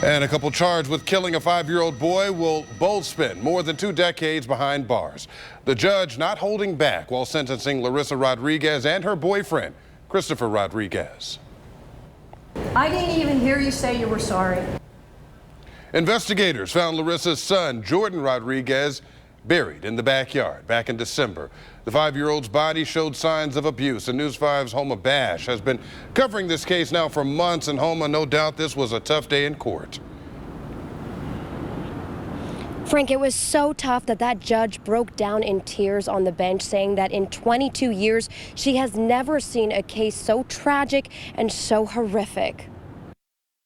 And a couple charged with killing a 5-year-old boy will both spend more than 2 decades behind bars. The judge not holding back while sentencing Larissa Rodriguez and her boyfriend, Christopher Rodriguez. I didn't even hear you say you were sorry. Investigators found Larissa's son, Jordan Rodriguez, buried in the backyard back in December. The 5-year-old's body showed signs of abuse, and News 5's Homa Bash has been covering this case now for months. And Homa, no doubt this was a tough day in court. Frank, it was so tough that judge broke down in tears on the bench, saying that in 22 years, she has never seen a case so tragic and so horrific.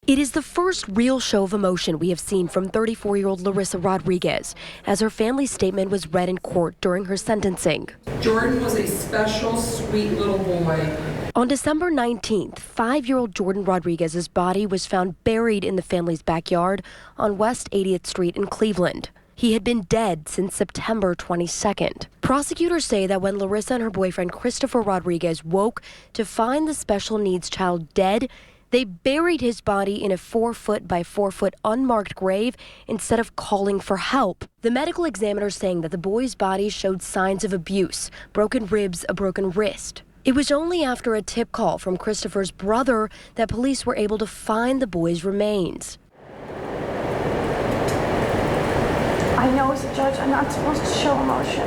It is the first real show of emotion we have seen from 34-year-old Larissa Rodriguez as her family's statement was read in court during her sentencing. Jordan was a special, sweet little boy. On December 19th, 5-year-old Jordan Rodriguez's body was found buried in the family's backyard on West 80th Street in Cleveland. He had been dead since September 22nd. Prosecutors say that when Larissa and her boyfriend Christopher Rodriguez woke to find the special needs child dead, they buried his body in a 4-foot by 4-foot unmarked grave instead of calling for help. The medical examiner saying that the boy's body showed signs of abuse, broken ribs, a broken wrist. It was only after a tip call from Christopher's brother that police were able to find the boy's remains. I know as a judge I'm not supposed to show emotion.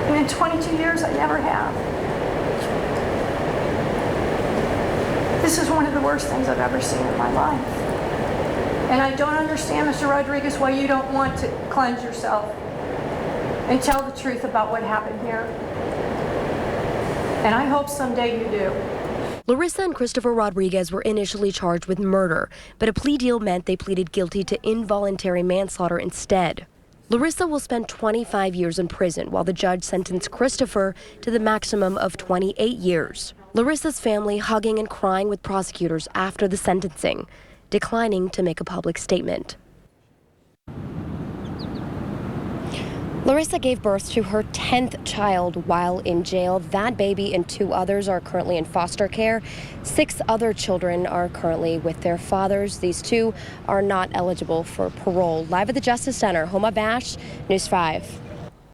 And in 22 years I never have. This is one of the worst things I've ever seen in my life. And I don't understand, Mr. Rodriguez, why you don't want to cleanse yourself and tell the truth about what happened here. And I hope someday you do. Larissa and Christopher Rodriguez were initially charged with murder, but a plea deal meant they pleaded guilty to involuntary manslaughter instead. Larissa will spend 25 years in prison, while the judge sentenced Christopher to the maximum of 28 years. Larissa's family hugging and crying with prosecutors after the sentencing, declining to make a public statement. Larissa gave birth to her 10th child while in jail. That baby and 2 others are currently in foster care. 6 other children are currently with their fathers. These 2 are not eligible for parole. Live at the Justice Center, Homa Bash, News 5.